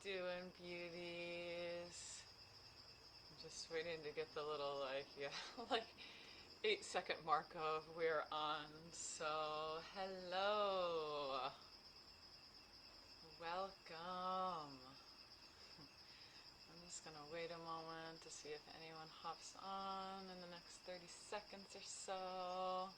doing, beauties? I'm just waiting to get the little, like, yeah, like 8-second mark of we're on. So, hello. Welcome. I'm just gonna wait a moment to see if anyone hops on in the next 30 seconds or so.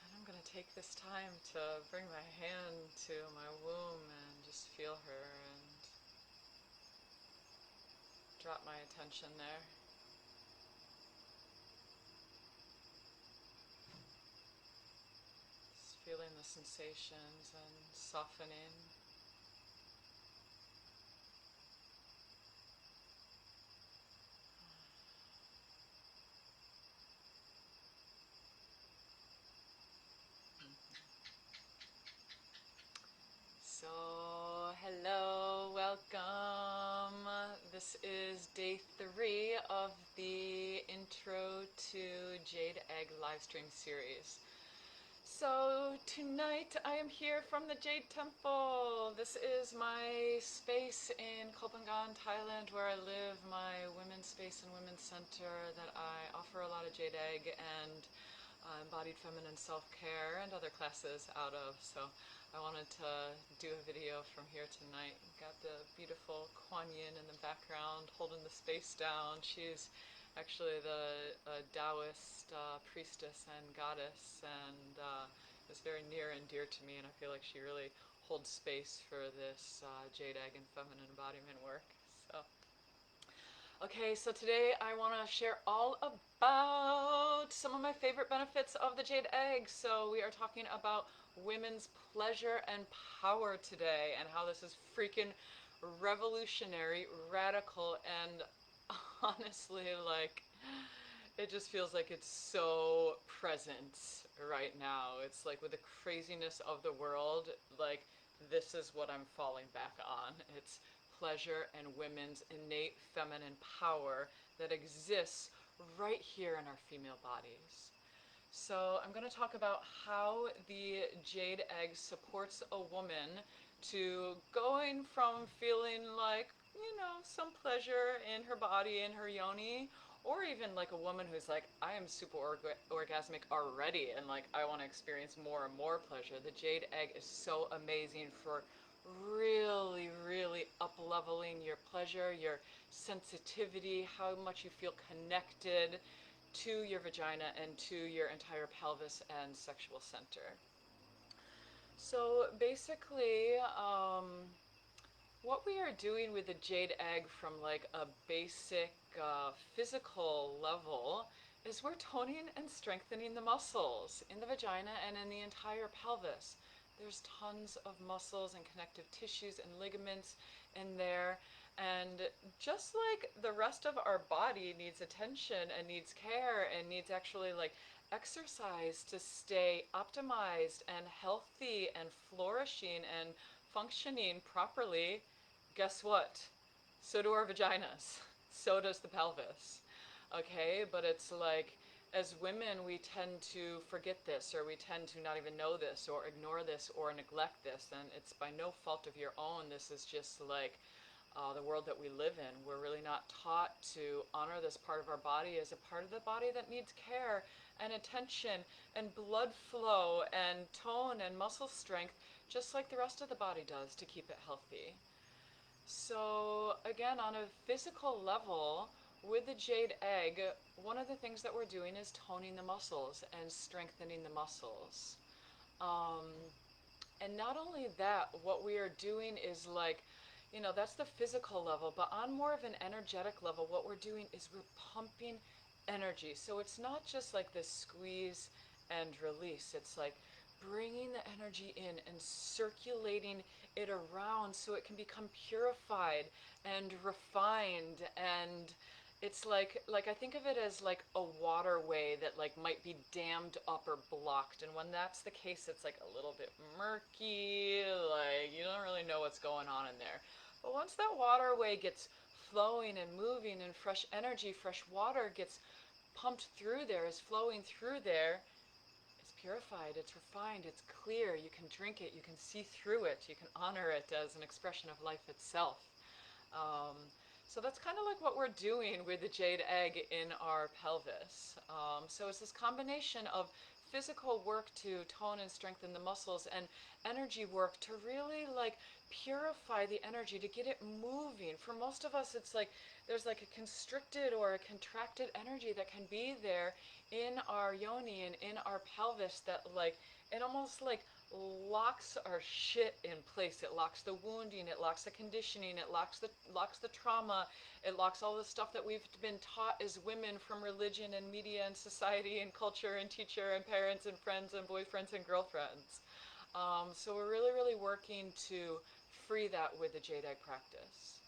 And I'm going to take this time to bring my hand to my womb and just feel her and drop my attention there. Just feeling the sensations and softening. So, hello, welcome. This is day 3 of the Intro to Jade Egg livestream series. So, tonight I am here from the Jade Temple. This is my space in Kopangan, Thailand, where I live, my women's space and women's center that I offer a lot of Jade Egg and embodied feminine self-care and other classes out of. So I wanted to do a video from here tonight. Got the beautiful Kuan Yin in the background holding the space down. She's actually the Taoist priestess and goddess, and is very near and dear to me, and I feel like she really holds space for this Jade Egg and feminine embodiment work. Okay, so today I want to share all about some of my favorite benefits of the Jade Egg. So we are talking about women's pleasure and power today, and how this is freaking revolutionary, radical, and honestly, like, it just feels like it's so present right now. It's like with the craziness of the world, like, this is what I'm falling back on. It's pleasure and women's innate feminine power that exists right here in our female bodies. So I'm going to talk about how the Jade Egg supports a woman to going from feeling like, you know, some pleasure in her body, in her yoni, or even like a woman who's like, I am super orgasmic already and like I want to experience more and more pleasure. The Jade Egg is so amazing for really up-leveling your pleasure, your sensitivity, how much you feel connected to your vagina and to your entire pelvis and sexual center. So basically, what we are doing with the Jade Egg from like a basic physical level is we're toning and strengthening the muscles in the vagina and in the entire pelvis. There's tons of muscles and connective tissues and ligaments in there. And just like the rest of our body needs attention and needs care and needs actually like exercise to stay optimized and healthy and flourishing and functioning properly, guess what? So do our vaginas. So does the pelvis. Okay, but it's like, as women, we tend to forget this, or we tend to not even know this, or ignore this, or neglect this, and it's by no fault of your own. This is just like the world that we live in. We're really not taught to honor this part of our body as a part of the body that needs care and attention and blood flow and tone and muscle strength, just like the rest of the body does, to keep it healthy. So again, on a physical level, with the Jade Egg, one of the things that we're doing is toning the muscles and strengthening the muscles. And not only that, what we are doing is like, you know, that's the physical level, but on more of an energetic level, what we're doing is we're pumping energy. So it's not just like this squeeze and release. It's like bringing the energy in and circulating it around so it can become purified and refined. And it's like I think of it as like a waterway that like might be dammed up or blocked, and when that's the case, it's like a little bit murky, like you don't really know what's going on in there. But once that waterway gets flowing and moving and fresh energy, fresh water gets pumped through there, is flowing through there, it's purified, it's refined, it's clear, you can drink it, you can see through it, you can honor it as an expression of life itself. Um, so that's kind of like what we're doing with the jade egg in our pelvis. So it's this combination of physical work to tone and strengthen the muscles and energy work to really like purify the energy, to get it moving. For most of us, it's like there's like a constricted or a contracted energy that can be there in our yoni and in our pelvis that like it almost like locks our shit in place. It locks the wounding, it locks the conditioning, it locks the trauma, it locks all the stuff that we've been taught as women from religion and media and society and culture and teacher and parents and friends and boyfriends and girlfriends. So we're really, really working to free that with the Jade Egg practice.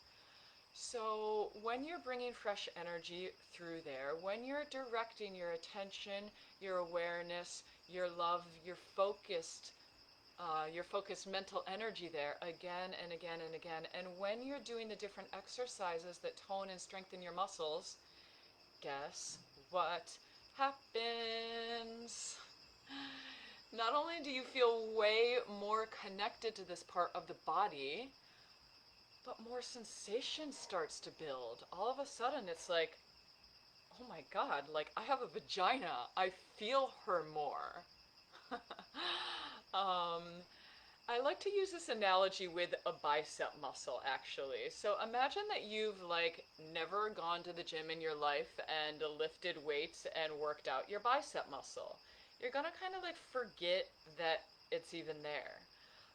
So when you're bringing fresh energy through there, when you're directing your attention, your awareness, your love, your focused mental energy there again and again and again, and when you're doing the different exercises that tone and strengthen your muscles, guess what happens? Not only do you feel way more connected to this part of the body, but more sensation starts to build. All of a sudden, it's like, oh my God, like I have a vagina. I feel her more. um, I like to use this analogy with a bicep muscle, actually. So imagine that you've like never gone to the gym in your life and lifted weights and worked out your bicep muscle. You're gonna kind of like forget that it's even there.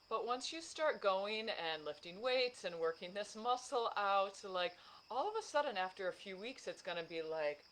But once you start going and lifting weights and working this muscle out, like all of a sudden after a few weeks, it's gonna be like,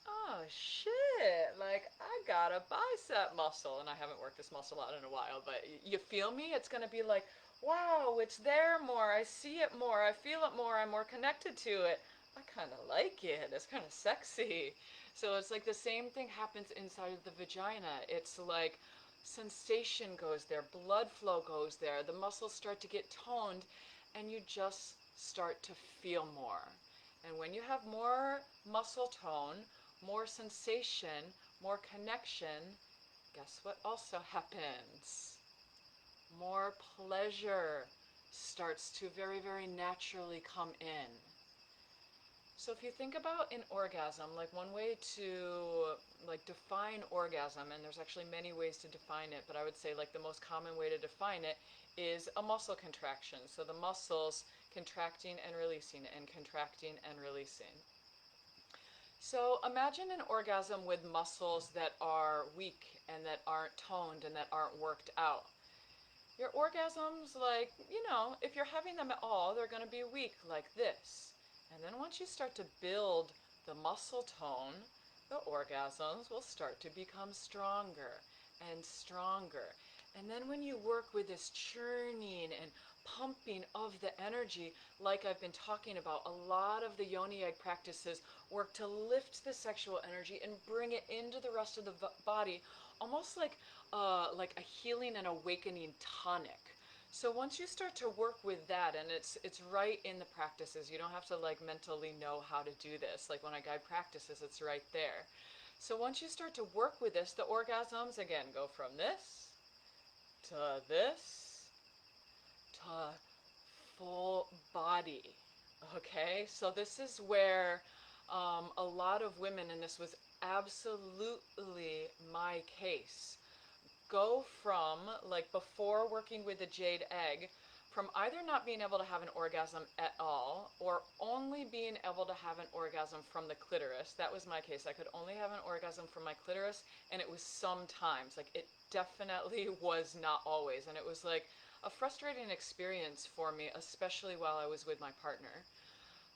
oh shit, like I got a bicep muscle, and I haven't worked this muscle out in a while, but you feel me? It's gonna be like, wow, it's there more, I see it more, I feel it more, I'm more connected to it. I kind of like it, it's kind of sexy. So it's like the same thing happens inside of the vagina. It's like sensation goes there, blood flow goes there, the muscles start to get toned, and you just start to feel more. And when you have more muscle tone, more sensation, more connection, guess what also happens? More pleasure starts to very, very naturally come in. So if you think about an orgasm, like one way to like define orgasm, and there's actually many ways to define it, but I would say like the most common way to define it is a muscle contraction. So the muscles contracting and releasing and contracting and releasing. So imagine an orgasm with muscles that are weak and that aren't toned and that aren't worked out. Your orgasms, like, you know, if you're having them at all, they're going to be weak like this. And then once you start to build the muscle tone, the orgasms will start to become stronger and stronger. And then when you work with this churning and pumping of the energy, like I've been talking about, a lot of the yoni egg practices work to lift the sexual energy and bring it into the rest of the body, almost like a healing and awakening tonic. So once you start to work with that, and it's right in the practices, you don't have to like mentally know how to do this. Like when I guide practices, it's right there. So once you start to work with this, the orgasms again go from this to this to full body. Okay, so this is where a lot of women, and this was absolutely my case, go from, like before working with the jade egg, from either not being able to have an orgasm at all or only being able to have an orgasm from the clitoris. That was my case. I could only have an orgasm from my clitoris, and it was sometimes. Like it definitely was not always. And it was like a frustrating experience for me, especially while I was with my partner.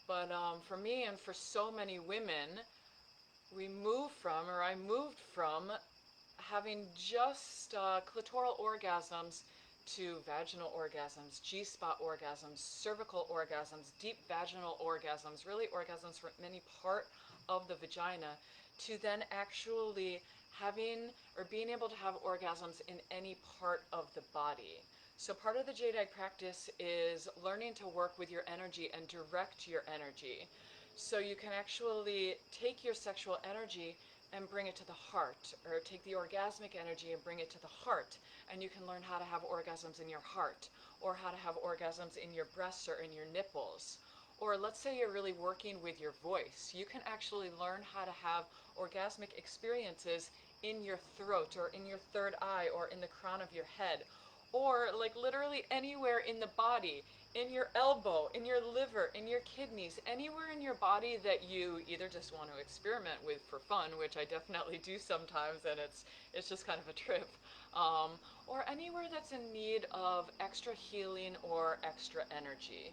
But for me and for so many women, I moved from having just clitoral orgasms to vaginal orgasms, G-spot orgasms, cervical orgasms, deep vaginal orgasms, really orgasms from any part of the vagina, to then actually having or being able to have orgasms in any part of the body. So part of the Jade Egg practice is learning to work with your energy and direct your energy. So you can actually take your sexual energy, and bring it to the heart, or take the orgasmic energy and bring it to the heart, and you can learn how to have orgasms in your heart, or how to have orgasms in your breasts or in your nipples. Or let's say you're really working with your voice. You can actually learn how to have orgasmic experiences in your throat, or in your third eye, or in the crown of your head, or like literally anywhere in the body, in your elbow, in your liver, in your kidneys, anywhere in your body that you either just want to experiment with for fun, which I definitely do sometimes, and it's just kind of a trip, or anywhere that's in need of extra healing or extra energy.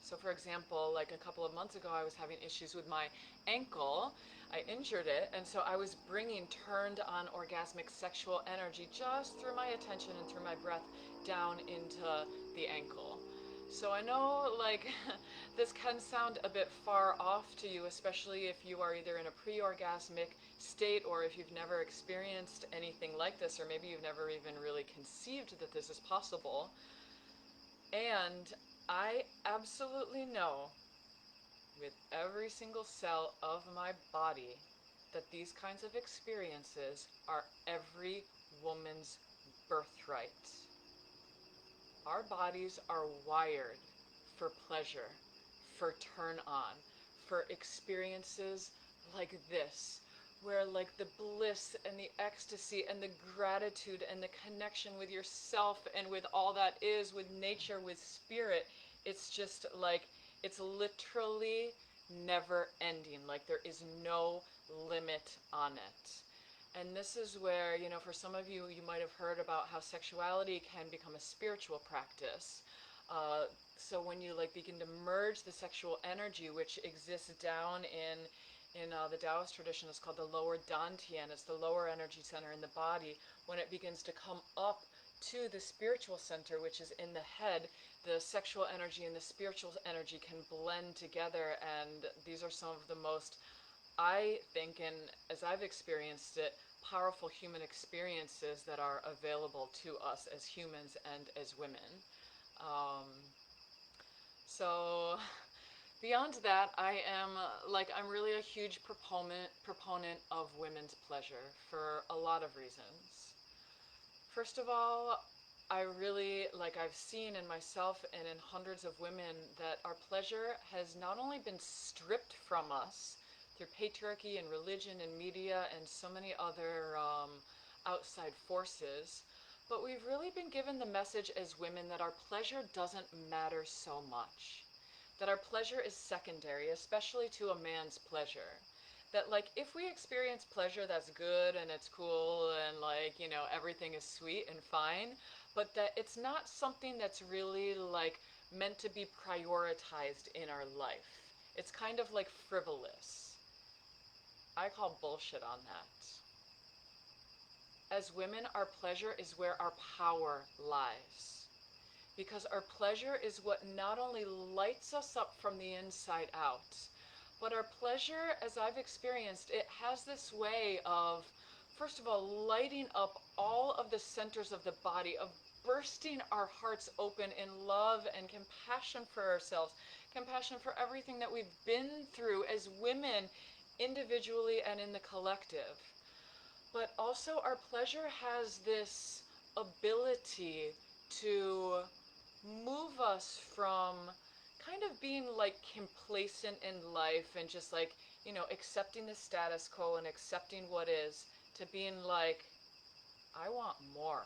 So for example, like a couple of months ago, I was having issues with my ankle. I injured it, and so I was bringing turned on orgasmic sexual energy just through my attention and through my breath down into the ankle. So I know, like, this can sound a bit far off to you, especially if you are either in a pre-orgasmic state, or if you've never experienced anything like this, or maybe you've never even really conceived that this is possible. And I absolutely know with every single cell of my body that these kinds of experiences are every woman's birthright. Our bodies are wired for pleasure, for turn on, for experiences like this, where like the bliss and the ecstasy and the gratitude and the connection with yourself and with all that is, with nature, with spirit, it's just like, it's literally never ending. Like there is no limit on it. And this is where, you know, for some of you, you might have heard about how sexuality can become a spiritual practice. So when you like begin to merge the sexual energy, which exists down in the Taoist tradition, is called the lower dantian. It's the lower energy center in the body. When it begins to come up to the spiritual center, which is in the head, the sexual energy and the spiritual energy can blend together. And these are some of the most, I think, and as I've experienced it, powerful human experiences that are available to us as humans and as women. So beyond that, I'm really a huge proponent of women's pleasure for a lot of reasons. First of all, I've seen in myself and in hundreds of women that our pleasure has not only been stripped from us through patriarchy and religion and media and so many other outside forces, but we've really been given the message as women that our pleasure doesn't matter so much. That our pleasure is secondary, especially to a man's pleasure. That like if we experience pleasure, that's good and it's cool and like, you know, everything is sweet and fine, but that it's not something that's really like meant to be prioritized in our life. It's kind of like frivolous. I call bullshit on that. As women, our pleasure is where our power lies. Because our pleasure is what not only lights us up from the inside out, but our pleasure, as I've experienced, it has this way of, first of all, lighting up all of the centers of the body, of bursting our hearts open in love and compassion for ourselves, compassion for everything that we've been through as women, individually and in the collective. But also our pleasure has this ability to move us from kind of being like complacent in life and just like, you know, accepting the status quo and accepting what is, to being like, I want more.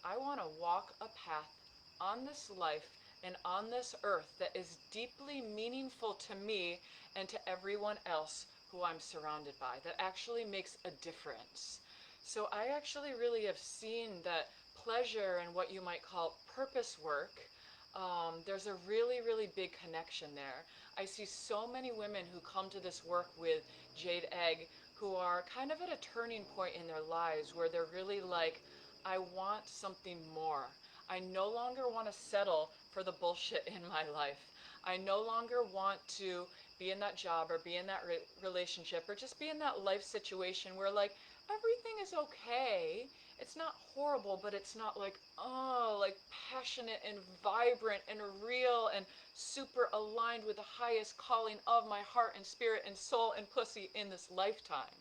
I want to walk a path on this life and on this earth that is deeply meaningful to me and to everyone else who I'm surrounded by, that actually makes a difference. So I actually really have seen that pleasure and what you might call purpose work, there's a really, really big connection there. I see so many women who come to this work with Jade Egg who are kind of at a turning point in their lives where they're really like, I want something more. I no longer want to settle for the bullshit in my life. I no longer want to be in that job or be in that relationship or just be in that life situation where like everything is okay. It's not horrible, but it's not like, oh, like passionate and vibrant and real and super aligned with the highest calling of my heart and spirit and soul and pussy in this lifetime.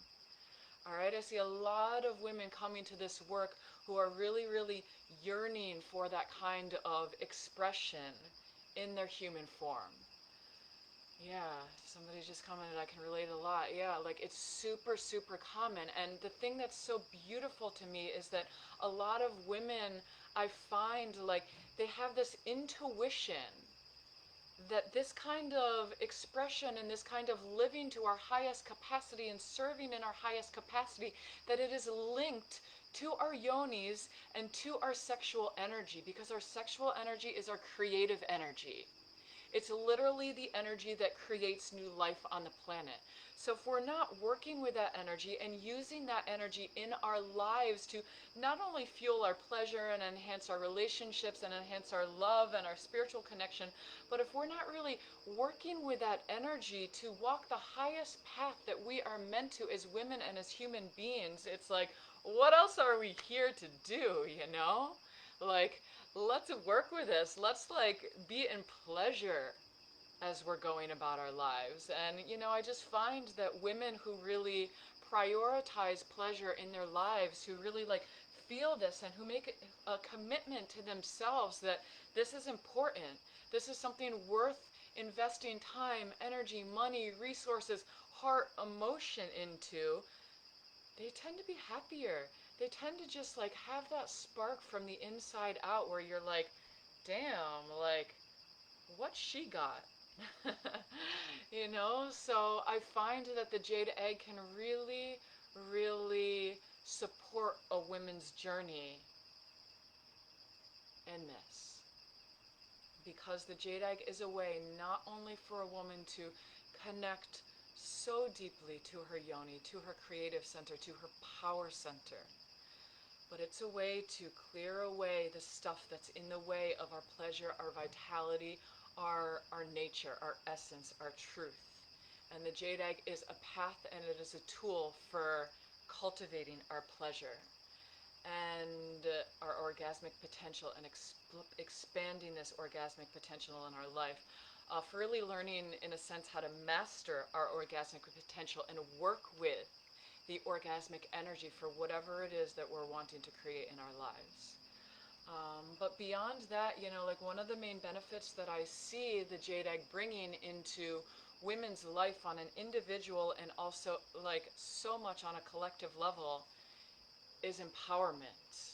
All right, I see a lot of women coming to this work who are really, really yearning for that kind of expression in their human form. Yeah, somebody just commented, I can relate a lot. Yeah, like it's super, super common. And the thing that's so beautiful to me is that a lot of women, I find like they have this intuition that this kind of expression and this kind of living to our highest capacity and serving in our highest capacity, that it is linked to our yonis and to our sexual energy, because our sexual energy is our creative energy. It's literally the energy that creates new life on the planet. So if we're not working with that energy and using that energy in our lives to not only fuel our pleasure and enhance our relationships and enhance our love and our spiritual connection, but if we're not really working with that energy to walk the highest path that we are meant to as women and as human beings, it's like, what else are we here to do, you know? Like, let's work with this. Let's like be in pleasure as we're going about our lives. And I just find that women who really prioritize pleasure in their lives, who really like feel this and who make a commitment to themselves that this is important, this is something worth investing time, energy, money, resources, heart, emotion into, they tend to be happier. They tend to just like have that spark from the inside out where you're like, damn, like, what she got? So I find that the jade egg can really, really support a woman's journey in this. Because the jade egg is a way not only for a woman to connect so deeply to her yoni, to her creative center, to her power center, but it's a way to clear away the stuff that's in the way of our pleasure, our vitality, our nature, our essence, our truth. And the jade egg is a path and it is a tool for cultivating our pleasure and our orgasmic potential and expanding this orgasmic potential in our life. For really learning, in a sense, how to master our orgasmic potential and work with the orgasmic energy for whatever it is that we're wanting to create in our lives. But beyond that, like one of the main benefits that I see the jade egg bringing into women's life on an individual and also like so much on a collective level is empowerment.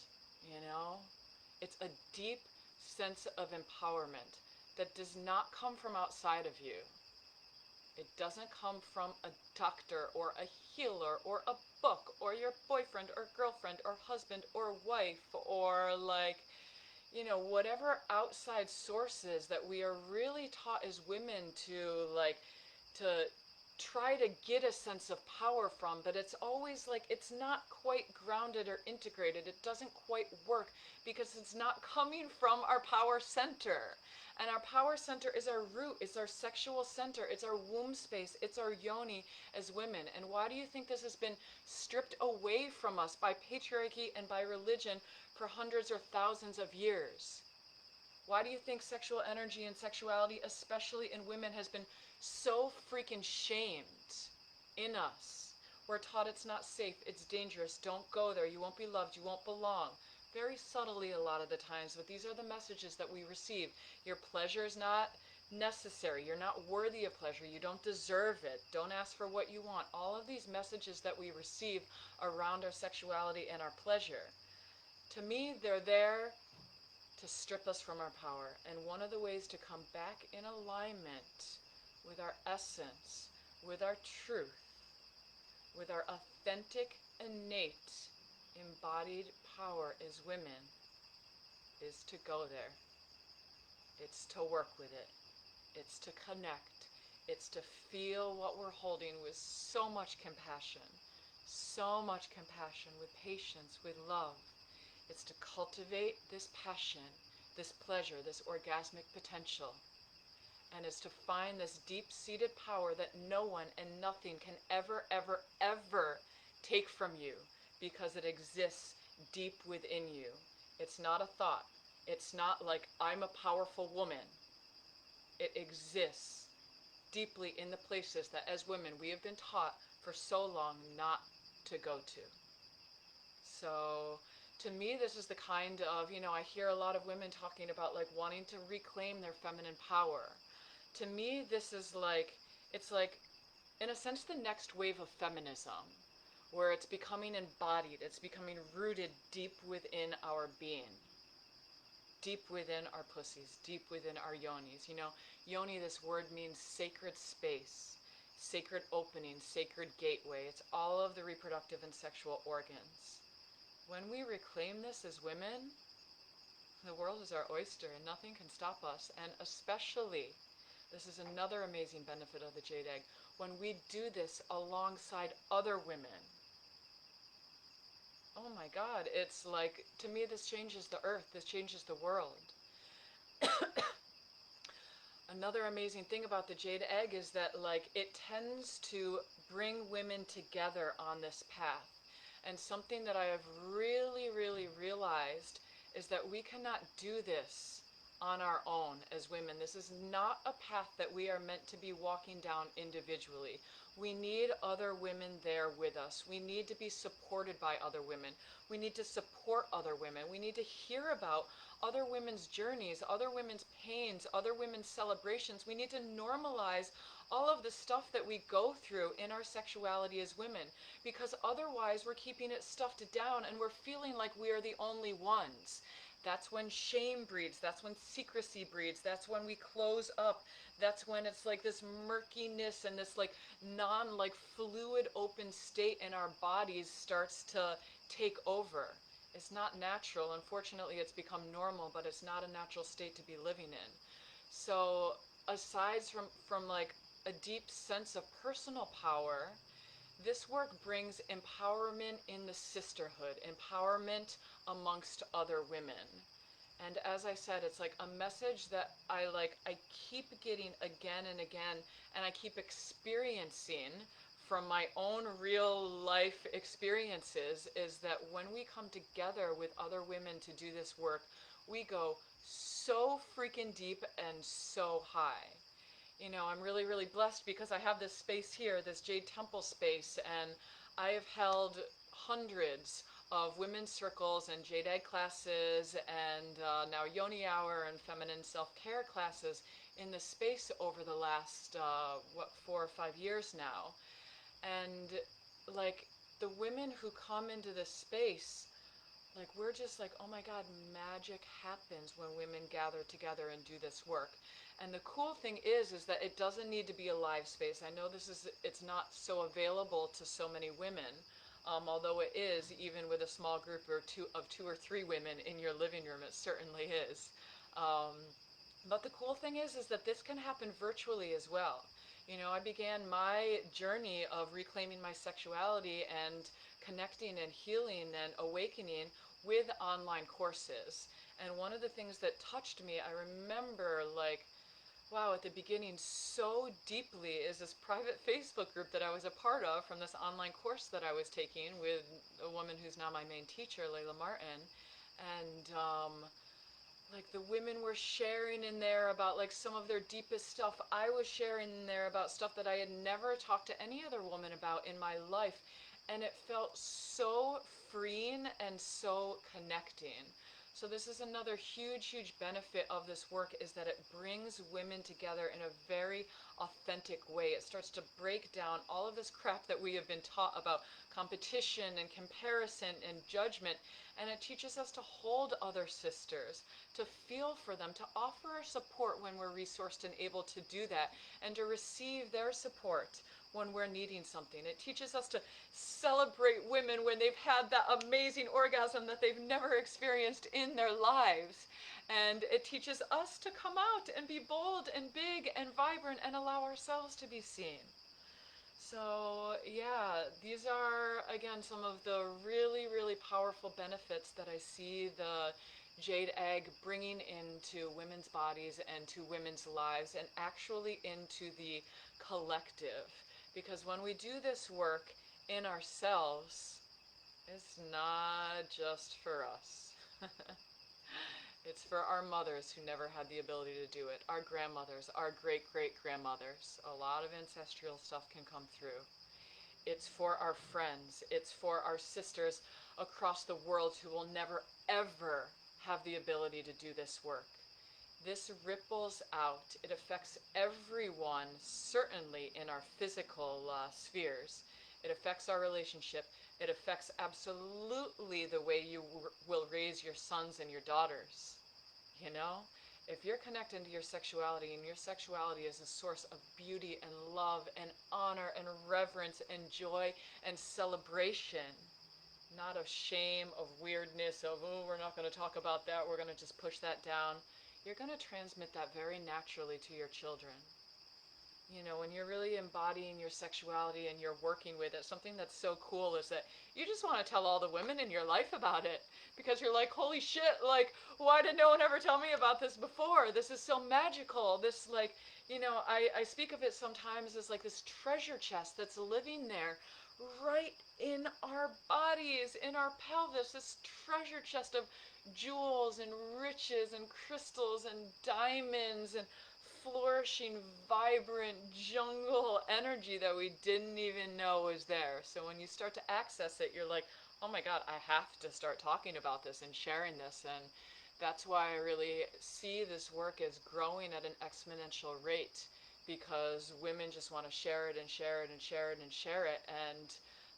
It's a deep sense of empowerment that does not come from outside of you. It doesn't come from a doctor or a healer or a book or your boyfriend or girlfriend or husband or wife or like, whatever outside sources that we are really taught as women to try to get a sense of power from, but it's always like it's not quite grounded or integrated. It doesn't quite work because it's not coming from our power center. And our power center is our root, it's our sexual center, it's our womb space, it's our yoni as women. And why do you think this has been stripped away from us by patriarchy and by religion for hundreds or thousands of years? Why do you think sexual energy and sexuality, especially in women, has been so freaking shamed in us? We're taught it's not safe, it's dangerous, don't go there, you won't be loved, you won't belong. Very subtly a lot of the times, but these are the messages that we receive. Your pleasure is not necessary. You're not worthy of pleasure. You don't deserve it. Don't ask for what you want. All of these messages that we receive around our sexuality and our pleasure, to me, they're there to strip us from our power. And one of the ways to come back in alignment with our essence, with our truth, with our authentic, innate, embodied power as women is to go there. It's to work with it. It's to connect. It's to feel what we're holding with so much compassion, with patience, with love. It's to cultivate this passion, this pleasure, this orgasmic potential. And it's to find this deep-seated power that no one and nothing can ever, ever, ever take from you. because it exists deep within you. It's not a thought. It's not like I'm a powerful woman. It exists deeply in the places that as women we have been taught for so long not to go to. So to me, this is the kind of, I hear a lot of women talking about like wanting to reclaim their feminine power. To me, this is like, it's like, in a sense, the next wave of feminism, where it's becoming embodied, it's becoming rooted deep within our being, deep within our pussies, deep within our yonis. Yoni, this word means sacred space, sacred opening, sacred gateway. It's all of the reproductive and sexual organs. When we reclaim this as women, the world is our oyster and nothing can stop us. And especially, this is another amazing benefit of the jade egg, when we do this alongside other women. Oh my God, it's like, to me, this changes the earth, this changes the world. Another amazing thing about the jade egg is that like it tends to bring women together on this path. And something that I have really, really realized is that we cannot do this on our own as women. This is not a path that we are meant to be walking down individually. We need other women there with us. We need to be supported by other women. We need to support other women. We need to hear about other women's journeys, other women's pains, other women's celebrations. We need to normalize all of the stuff that we go through in our sexuality as women, because otherwise we're keeping it stuffed down and we're feeling like we are the only ones. That's when shame breeds, that's when secrecy breeds, that's when we close up, that's when it's like this murkiness and this like fluid open state in our bodies starts to take over. It's not natural. Unfortunately, it's become normal, but it's not a natural state to be living in. So aside from like a deep sense of personal power, this work brings empowerment in the sisterhood, empowerment amongst other women. And as I said, it's like a message that I keep getting again and again, and I keep experiencing from my own real life experiences, is that when we come together with other women to do this work, we go so freaking deep and so high. I'm really, really blessed because I have this space here, this Jade Temple space, and I have held hundreds of women's circles and Jade Egg classes and now Yoni Hour and feminine self-care classes in this space over the last, 4 or 5 years now. And like the women who come into this space, like we're just like, oh my God, magic happens when women gather together and do this work. And the cool thing is that it doesn't need to be a live space. I know it's not so available to so many women, although it is, even with a small group of two or three women in your living room, it certainly is. But the cool thing is that this can happen virtually as well. I began my journey of reclaiming my sexuality and connecting and healing and awakening with online courses. And one of the things that touched me, I remember like, wow, at the beginning so deeply, is this private Facebook group that I was a part of from this online course that I was taking with a woman who's now my main teacher, Layla Martin. And like the women were sharing in there about like some of their deepest stuff. I was sharing in there about stuff that I had never talked to any other woman about in my life. And it felt so freeing and so connecting. So this is another huge, huge benefit of this work, is that it brings women together in a very authentic way. It starts to break down all of this crap that we have been taught about competition and comparison and judgment. And it teaches us to hold other sisters, to feel for them, to offer our support when we're resourced and able to do that, and to receive their support when we're needing something. It teaches us to celebrate women when they've had that amazing orgasm that they've never experienced in their lives. And it teaches us to come out and be bold and big and vibrant and allow ourselves to be seen. So yeah, these are, again, some of the really, really powerful benefits that I see the Jade Egg bringing into women's bodies and to women's lives, and actually into the collective. Because when we do this work in ourselves, is not just for us. It's for our mothers who never had the ability to do it, our grandmothers, our great-great-grandmothers. A lot of ancestral stuff can come through. It's for our friends. It's for our sisters across the world who will never, ever have the ability to do this work. This ripples out. It affects everyone, certainly in our physical spheres. It affects our relationship. It affects absolutely the way you will raise your sons and your daughters. You know? If you're connected to your sexuality, and your sexuality is a source of beauty and love and honor and reverence and joy and celebration, not of shame, of weirdness, of, oh, we're not going to talk about that, we're going to just push that down, you're going to transmit that very naturally to your children. You know, when you're really embodying your sexuality and you're working with it, something that's so cool is that you just want to tell all the women in your life about it, because you're like, holy shit, like, why did no one ever tell me about this before? This is so magical. This, like, you know, I speak of it sometimes as like this treasure chest that's living there right in our bodies, in our pelvis, this treasure chest of jewels and riches and crystals and diamonds and flourishing, vibrant jungle energy that we didn't even know was there. So when you start to access it, you're like, oh my God, I have to start talking about this and sharing this. And that's why I really see this work as growing at an exponential rate, because women just want to share it and share it and share it and share it. And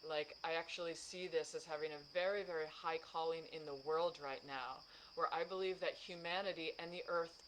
like, I actually see this as having a very, very high calling in the world right now, where I believe that humanity and the earth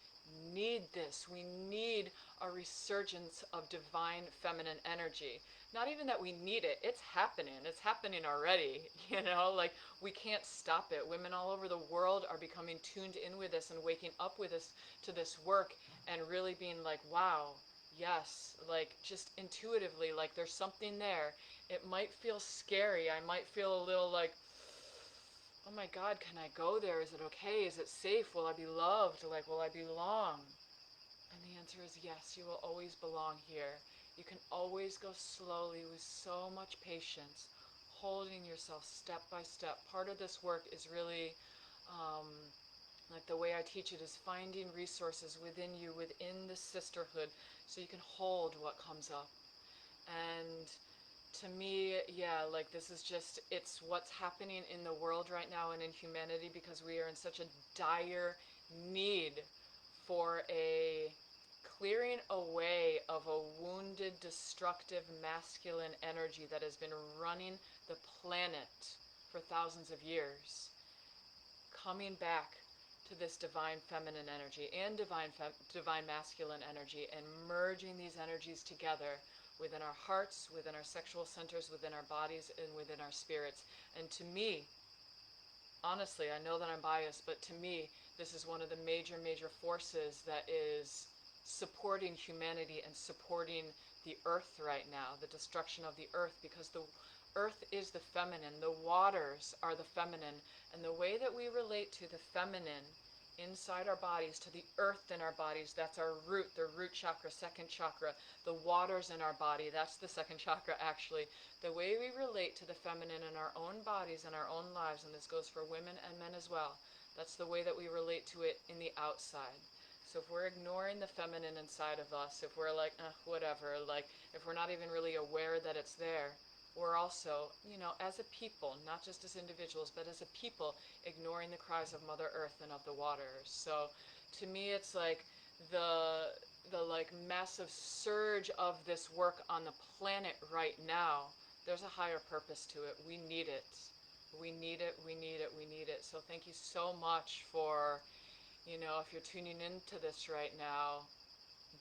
need this. We need a resurgence of divine feminine energy. Not even that we need it, it's happening. It's happening already, you know, like, we can't stop it. Women all over the world are becoming tuned in with this and waking up with this to this work, and really being like, wow, yes, like, just intuitively, like, there's something there. It might feel scary. I might feel a little like, oh my God, can I go there? Is it okay? Is it safe? Will I be loved? Like, will I belong? And the answer is yes, you will always belong here. You can always go slowly with so much patience, holding yourself step by step. Part of this work is really, like, the way I teach it is finding resources within you, within the sisterhood, so you can hold what comes up. And to me, yeah, like, this is just, it's what's happening in the world right now and in humanity, because we are in such a dire need for a clearing away of a wounded, destructive, masculine energy that has been running the planet for thousands of years. Coming back to this divine feminine energy and divine masculine energy, and merging these energies together within our hearts, within our sexual centers, within our bodies, and within our spirits. And to me, honestly, I know that I'm biased, but to me, this is one of the major, major forces that is supporting humanity and supporting the earth right now, the destruction of the earth, because the earth is the feminine, the waters are the feminine, and the way that we relate to the feminine inside our bodies, to the earth in our bodies, that's our root, the root chakra, second chakra. The waters in our body, that's the second chakra actually. The way we relate to the feminine in our own bodies and our own lives, and this goes for women and men as well, that's the way that we relate to it in the outside. So if we're ignoring the feminine inside of us, if we're like, whatever, like, if we're not even really aware that it's there, we're also, you know, as a people, not just as individuals, but as a people, ignoring the cries of Mother Earth and of the waters. So to me, it's like the like massive surge of this work on the planet right now. There's a higher purpose to it. We need it. We need it, we need it, we need it. So thank you so much for, you know, if you're tuning into this right now,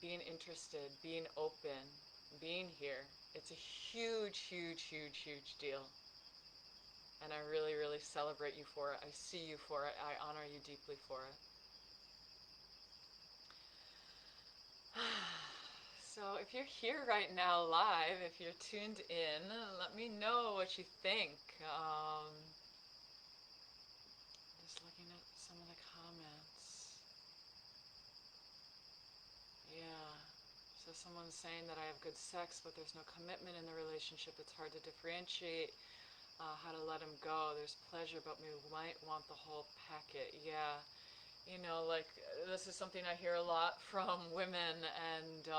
being interested, being open, being here. It's a huge, huge, huge, huge deal. And I really, really celebrate you for it. I see you for it. I honor you deeply for it. So if you're here right now live, if you're tuned in, let me know what you think. Just looking at some of the comments. Yeah. So someone's saying that I have good sex, but there's no commitment in the relationship. It's hard to differentiate. how to let them go. There's pleasure, but we might want the whole packet. Yeah. Like this is something I hear a lot from women, and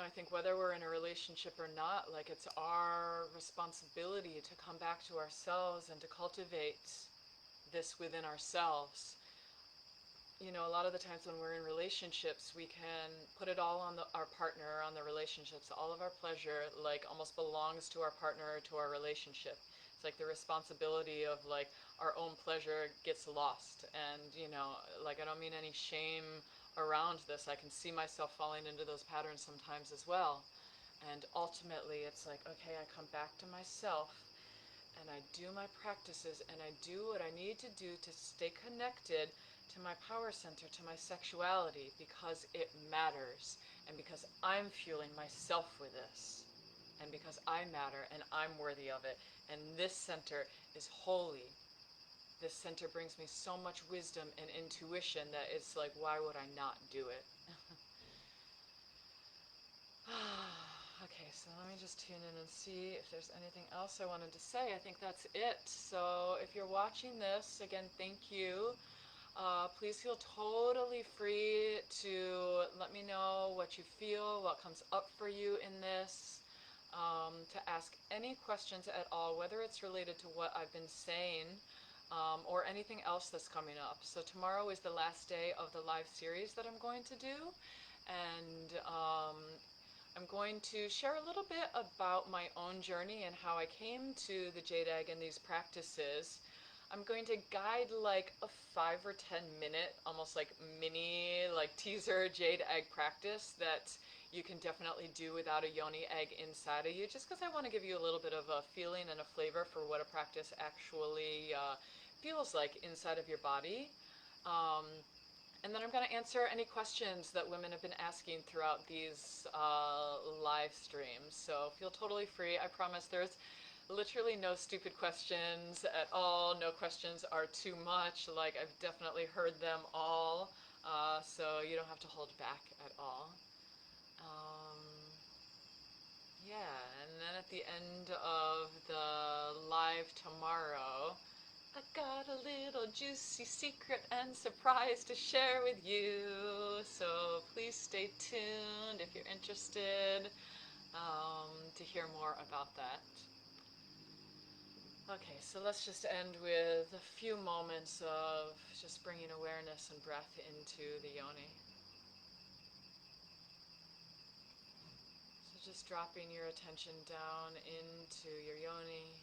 I think whether we're in a relationship or not, like it's our responsibility to come back to ourselves and to cultivate this within ourselves. A lot of the times when we're in relationships, we can put it all on our partner, on the relationships. All of our pleasure, like, almost belongs to our partner or to our relationship. It's like the responsibility of, like, our own pleasure gets lost. And, like, I don't mean any shame around this. I can see myself falling into those patterns sometimes as well. And ultimately, it's like, okay, I come back to myself and I do my practices and I do what I need to do to stay connected to my power center, to my sexuality, because it matters, and because I'm fueling myself with this, and because I matter and I'm worthy of it. And this center is holy. This center brings me so much wisdom and intuition that it's like, why would I not do it? Okay, so let me just tune in and see if there's anything else I wanted to say. I think that's it. So if you're watching this, again, thank you. Please feel totally free to let me know what you feel, what comes up for you in this, to ask any questions at all, whether it's related to what I've been saying, or anything else that's coming up. So tomorrow is the last day of the live series that I'm going to do, and I'm going to share a little bit about my own journey and how I came to the Jade Egg and these practices. I'm going to guide like a 5 or 10 minute, almost like mini, like teaser Jade Egg practice that you can definitely do without a Yoni egg inside of you, just because I want to give you a little bit of a feeling and a flavor for what a practice actually feels like inside of your body. And then I'm going to answer any questions that women have been asking throughout these live streams. So feel totally free. I promise there's literally no stupid questions at all. No questions are too much. Like, I've definitely heard them all. So you don't have to hold back at all. Yeah, and then at the end of the live tomorrow, I got a little juicy secret and surprise to share with you. So please stay tuned if you're interested to hear more about that. Okay, so let's just end with a few moments of just bringing awareness and breath into the yoni. So just dropping your attention down into your yoni.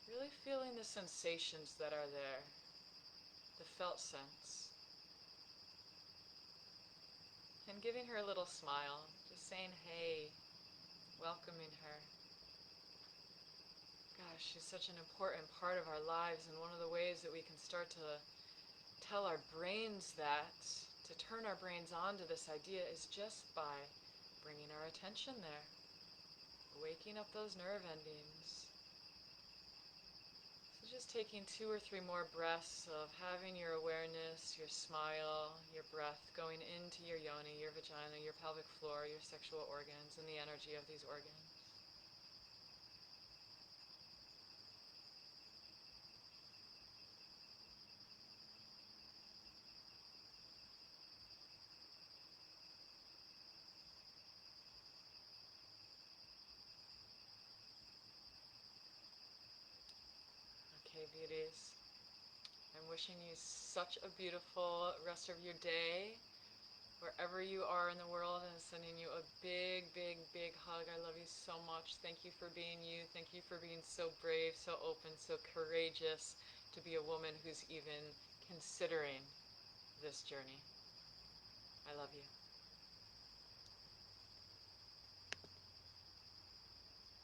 Really feeling the sensations that are there, the felt sense. And giving her a little smile, just saying, hey, welcoming her. Gosh, she's such an important part of our lives, and one of the ways that we can start to tell our brains that, to turn our brains on to this idea, is just by bringing our attention there, waking up those nerve endings. So just taking 2 or 3 more breaths of having your awareness, your smile, your breath going into your yoni, your vagina, your pelvic floor, your sexual organs, and the energy of these organs. Okay, beauties. I'm wishing you such a beautiful rest of your day, wherever you are in the world, and sending you a big, big, big hug. I love you so much. Thank you for being you. Thank you for being so brave, so open, so courageous to be a woman who's even considering this journey. I love you.